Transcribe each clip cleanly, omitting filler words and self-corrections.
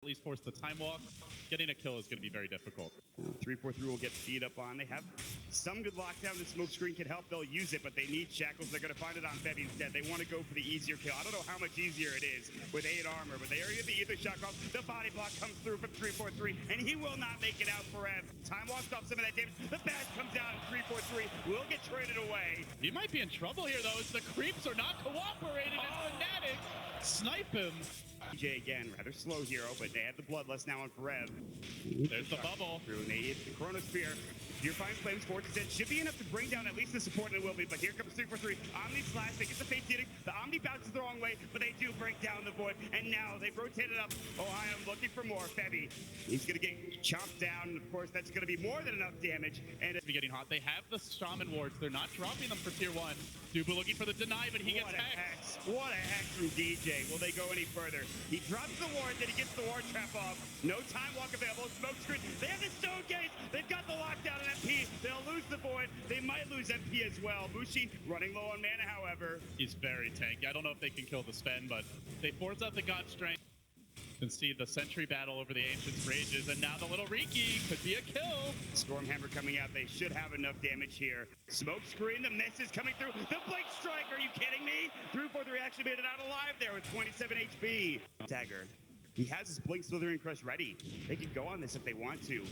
At least force the time walk. Getting a kill is going to be very difficult. 343 will get feed up on. They have some good lockdown. The smoke screen can help. They'll use it, but they need shackles. They're going to find it on Febby instead. They want to go for the easier kill. I don't know how much easier it is with 8 armor, but they already get the ether shock off. The body block comes through from 343, and he will not make it out ForEV. Time walks off some of that damage. The bash comes out, and 343 will get traded away. He might be in trouble here, though, as the creeps are not cooperating, and Fnatic snipe him. DJ again, rather slow hero, but they have the bloodlust now on ForEV. There's the bubble. Through, and they hit the Chronosphere. Purifying Flames, Fortress Edge should be enough to bring down at least the support, and it will be. But here comes 343. Omni slash, they get the face hitting. The Omni bounces the wrong way, but they do break down the Void. And now they've rotated up. Ohaiyo looking for more. Febby, he's going to get chopped down. Of course, that's going to be more than enough damage. And Be getting hot. They have the Shaman wards. They're not dropping them for tier 1. DuBu looking for the deny, but he gets hacked. What a hex from DJ. Will they go any further? He drops the ward, then he gets the ward trap off. No time walk available. Smoke screen. They have the stone gates. They've got the lockdown and MP. They'll lose the Void. They might lose MP as well. Mushi running low on mana, however. He's very tanky. I don't know if they can kill the Sven, but they force out the God Strength. You can see the Sentry battle over the Ancients rages, and now the little Riki could be a kill. Stormhammer coming out. They should have enough damage here. Smoke screen, the miss is coming through. The Blink Strike, are you kidding me? 343 actually made it out alive there with 27 HP. Dagger. He has his Blink Slithering Crush ready. They can go on this if they want to.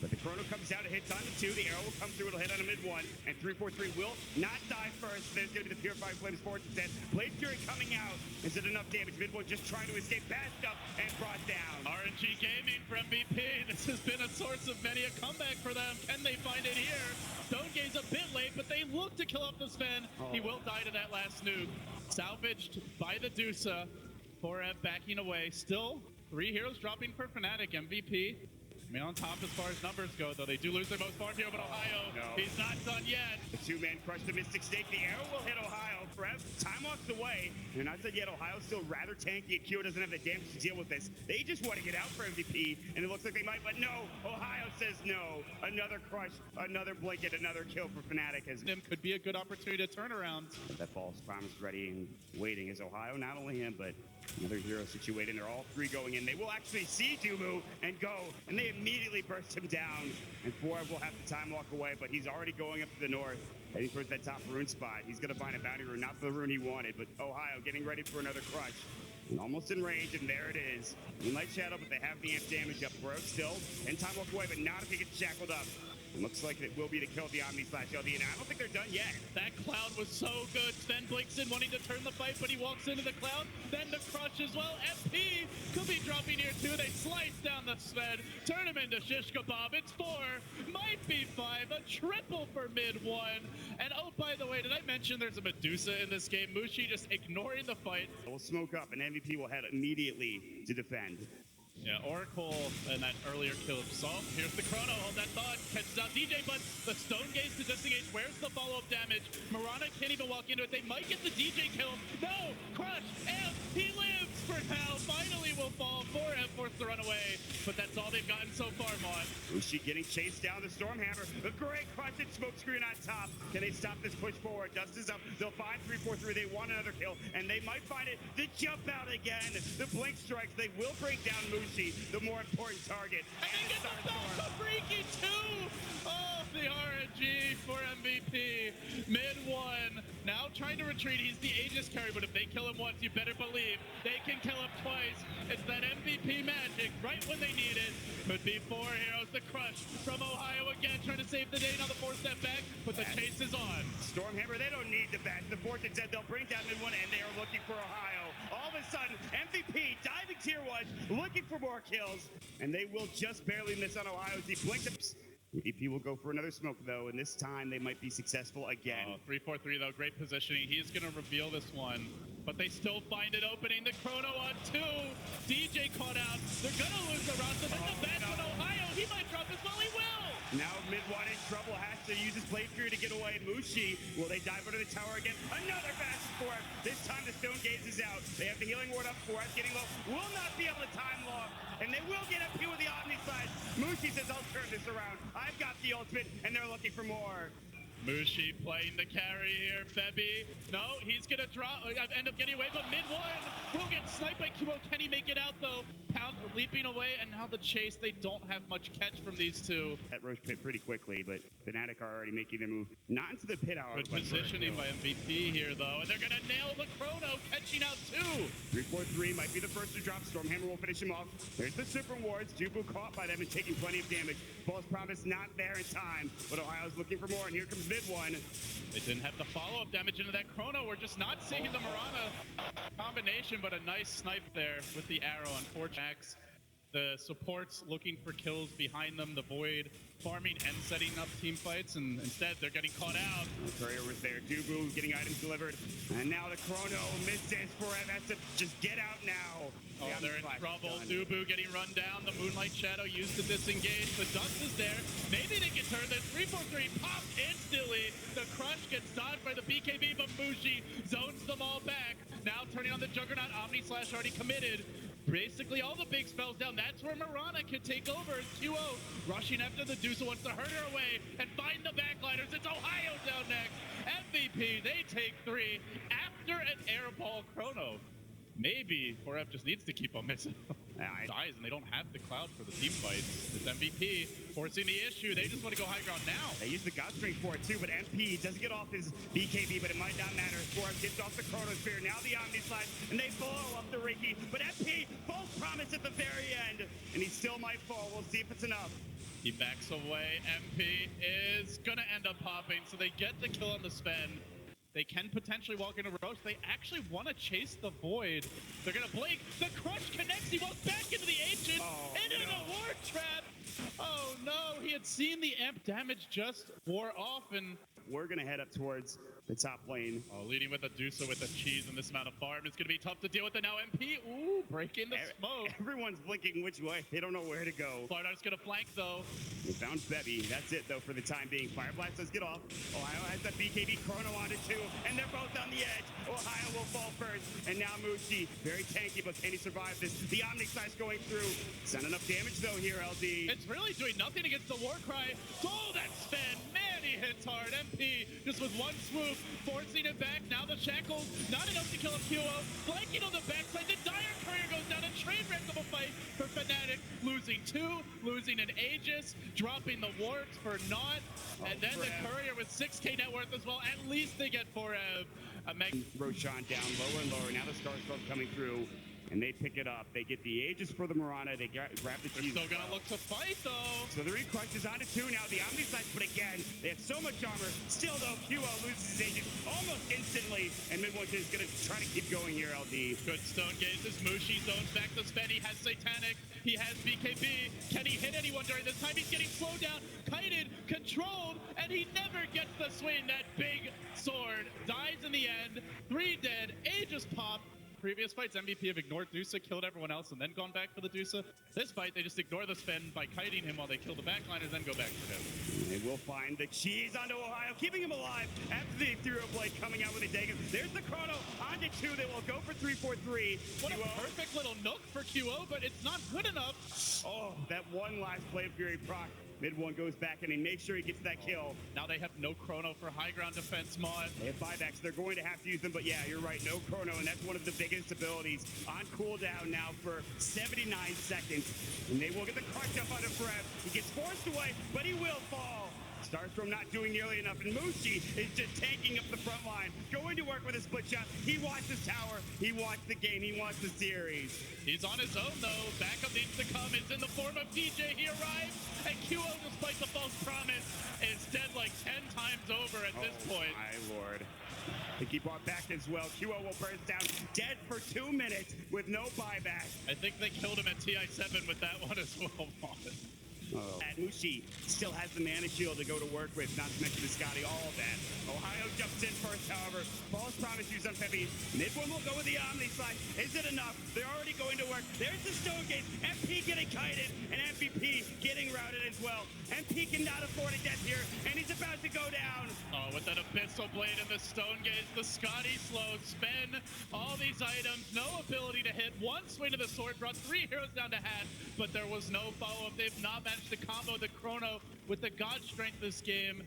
But the Chrono comes out, it hits on the 2. The arrow will come through, it'll hit on a mid-1. And 343 will not die first. There's going to be the Purifying Flames Force instead. Blade Fury coming out. Is it enough damage? Mid-1 just trying to escape, bashed up and brought down. RNG Gaming for MVP. This has been a source of many a comeback for them. Can they find it here? Stonegaze a bit late, but they look to kill off the Sven. He will die to that last nuke. Salvaged by the Dusa. ForEV backing away. Still 3 heroes dropping for Fnatic. MVP. I mean, on top as far as numbers go, though, they do lose their most farm hero, but Ohaiyo, he's not done yet. The 2-man crush the Mystic Snake. The arrow will hit Ohaiyo. ForEV, time walks away. They're not done yet. Ohio's still rather tanky, and Kyo doesn't have the damage to deal with this. They just want to get out for MVP, and it looks like they might, but no. Ohaiyo says no. Another crush, another blanket, another kill for Fnatic. As Could be a good opportunity to turn around. that false promise ready and waiting is Ohaiyo. Not only him, but another hero situated. They're all 3 going in. They will actually see DuBu and go, and they immediately burst him down. And ForEV will have to time walk away, but he's already going up to the north, heading towards that top rune spot. He's going to find a bounty rune, not the rune he wanted, but Ohaiyo getting ready for another crush. And almost in range, and there it is. Moonlight Shadow, but they have the amp damage up. ForEV still, and time walk away, but not if he gets shackled up. It looks like it will be to kill the Omni slash LD, and I don't think they're done yet. That cloud was so good. Sven blinks in, wanting to turn the fight, but he walks into the cloud. Then the crush as well. FP could be dropping here too. They slice down the Sven, turn him into shish kebab. It's 4, might be 5. A triple for MidOne. And oh, by the way, did I mention there's a Medusa in this game? Mushi just ignoring the fight. We'll smoke up, and MVP will head immediately to defend. Yeah, Oracle and that earlier kill of Salt. Here's the Chrono, hold that thought, catches out DJ, but the Stone Gaze to disengage. Where's the follow-up damage? Mirana can't even walk into it. They might get the DJ kill. No! Crush! Amp! He lives for now. Finally will fall. ForEV forced to run away, but that's all they've gotten so far, Maut. Mushi getting chased down the Stormhammer. A great crush and smoke screen on top. Can they stop this push forward? Dust is up. They'll find 343. They want another kill, and they might find it. The jump out again. The blink strikes. They will bring down Mushi, the more important target. And they get the back of Riki too! Oh, the RNG for MVP. MidOne now trying to retreat. He's the Aegis carry, but if they kill him once, you better believe they can kill him twice. It's that MVP magic right when they need it. Could be 4 heroes. The crush from Ohaiyo again, trying to save the day. Now the 4-step back, but the chase is on. Stormhammer, they don't need the back. The Fortune said they'll bring down MidOne, and they are looking for Ohaiyo. All of a sudden, MVP diving tier 1, looking for more kills, and they will just barely miss on Ohaiyo. He blinked. MVP will go for another smoke, though, and this time they might be successful again. 343, though, great positioning. He is going to reveal this one, but they still find it opening. The Chrono on 2. DJ caught out. They're going to lose the round, but then the back on Ohaiyo. He might drop as well. He will. Now MidOne in trouble, has to use his Blade Fury to get away. Mushi, will they dive under the tower again? Another fast for him. This time the Stone Gaze is out. They have the healing ward up for us, getting low. Will not be able to time lock, and they will get up here with the Omni Slash. Mushi says, I'll turn this around. I've got the ultimate, and they're looking for more. Mushi playing the carry here. Febby, no, he's gonna drop, end up getting away, but MidOne will get sniped by Khoo. Can he make it out though? Pound leaping away, and now the chase. They don't have much catch from these two. That Roche pit pretty quickly, but Fnatic are already making their move. Not into the pit, however. Good positioning by MVP here though, and they're gonna nail the chrono, catching out two. 3-4-3 might be the first to drop. Stormhammer will finish him off. There's the super wards. DuBu caught by them and taking plenty of damage. False promise not there in time, but Ohio's looking for more, and here comes MidOne. They didn't have the follow-up damage into that chrono. We're just not seeing the Mirana combination, but a nice snipe there with the arrow on 4 jacks. The supports looking for kills behind them, the Void farming and setting up team fights, and instead they're getting caught out. Courier was there, DuBu getting items delivered, and now the chrono misses ForEV has to just get out now. Oh, they're in trouble. DuBu getting run down. The Moonlight Shadow used to disengage. The dust is there. Maybe they can turn this. 3-4-3 popped instantly. The crush gets dodged by the BKB, but Mushi zones them all back. Now turning on the Juggernaut. Omni Slash already committed. Basically all the big spells down. That's where Mirana can take over. Qo rushing after the Dusa, wants to hurt her away and find the backliners. It's Ohaiyo down next. MVP, they take 3 after an airball chrono. Maybe ForEV just needs to keep on missing. Dies, and they don't have the cloud for the team fights. It's MVP forcing the issue. They just want to go high ground now. They use the God Strength for it too, but MP doesn't get off his BKB, but it might not matter. ForEV gets off the Chronosphere, now the Omni Slide, and they blow up the Ricky. But MP, false promise at the very end, and he still might fall. We'll see if it's enough. He backs away. MP is gonna end up popping, so they get the kill on the Sven. They can potentially walk into Roche. They actually want to chase the Void. They're going to blink. The crush connects. He walks back into the Ancient. Into the Ward Trap. Oh, no. He had seen the amp damage just wore off. And we're going to head up towards the top lane. Oh, leading with a Dusa with a cheese and this amount of farm. It's going to be tough to deal with it now. MP, ooh, breaking the smoke. Everyone's blinking which way. They don't know where to go. Flardart's going to flank, though. They found Febby. That's it, though, for the time being. Fire Blast does get off. Ohaiyo has that BKB chrono on it, too, and they're both on the edge. Ohaiyo will fall first, and now Mushi, very tanky, but can he survive this? The Omni Slash going through. It's not enough damage, though, here, LD. It's really doing nothing against the Warcry. Oh, that Sven, man, he hits hard. MP, just with one swoop, forcing it back. Now the shackles, not enough to kill a Qo. Flanking on the backside, the Dire Courier goes down. A train wreck of a fight for Fnatic. Losing 2, losing an Aegis, dropping the wards for naught, and then the Courier with 6k net worth as well. At least they get ForEV. Roshan down lower and lower. Now the Starstorm coming through. And they pick it up. They get the Aegis for the Mirana. They grab the cheese. They're still going to look to fight, though. So the Recrush is on to 2 now. The Omni Slash, but again, they have so much armor. Still, though, Qo loses his Aegis almost instantly. And MidOne is going to try to keep going here, LD. Good stone gazes. Mushi zones back to Sven. He has Satanic. He has BKB. Can he hit anyone during this time? He's getting slowed down, kited, controlled, and he never gets the swing. That big sword dies in the end. 3 dead. Aegis pop. Previous fights, MVP have ignored Dusa, killed everyone else, and then gone back for the Dusa. This fight, they just ignore the Sven by kiting him while they kill the backliners, then go back for him. They will find the cheese onto Ohaiyo, keeping him alive after the Ethereal Blade coming out with a Dagger. There's the chrono onto 2. They will go for 3-4-3. What a perfect little nook for Qo, but it's not good enough. Oh, that one last Blade Fury proc. MidOne goes back and he makes sure he gets that kill. Now they have no chrono for high ground defense, Maut. They have buybacks. They're going to have to use them, but yeah, you're right. No chrono, and that's one of the biggest abilities. On cooldown now for 79 seconds. And they will get the crush up on ForEV. He gets forced away, but he will fall. Starstorm not doing nearly enough, and Mushi is just tanking up the front line, going to work with a split shot. He wants his tower, he wants the game, he wants the series. He's on his own, though. Backup needs to come. It's in the form of DJ. He arrives, and Qo, despite the false promise, is dead like 10 times over at this point. My lord. They keep on back as well. Qo will burst down, dead for 2 minutes with no buyback. I think they killed him at TI7 with that one as well, And Mushi still has the mana shield to go to work with, not to mention the Scotty, all of that. Ohaiyo jumps in first, however. False promise used on Febby. MidOne will go with the Omni Slide. Is it enough? They're already going to work. There's the Stone Gate. MP getting kited, and MVP getting routed as well. MP cannot afford a death here, and he's about to go down. Oh, with that Abyssal Blade and the Stone Gate, the Scotty slow, spin, all these items, no ability to hit. One swing of the sword brought 3 heroes down to hat, but there was no follow-up. They've not managed to combo the chrono with the God Strength this game.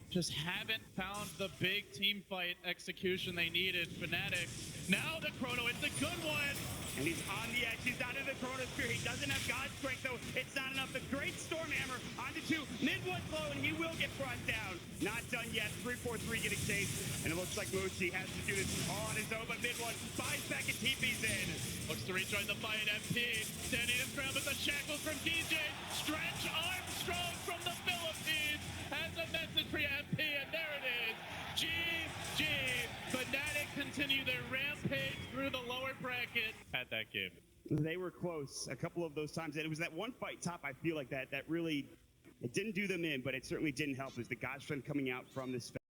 just haven't found the big team fight execution they needed. Fnatic, now the Chrono, it's a good one. And he's on the edge. He's out of the Chronosphere. He doesn't have God's strength, though. It's not enough. The great Stormhammer onto 2. Miduan low, and he will get brought down. Not done yet. 3-4-3 getting chased. And it looks like Mushi has to do this all on his own, but Miduan buys back and TP's in. Looks to rejoin the fight. MP standing his ground with the shackles from DJ. Stretch Armstrong from the Philippines has a message for you, MP, and there it is. GG. Fnatic continue their rampage through the lower bracket at that game. They were close a couple of those times, and it was that one fight top. I feel like that really, it didn't do them in, but it certainly didn't help. As the God strength coming out from this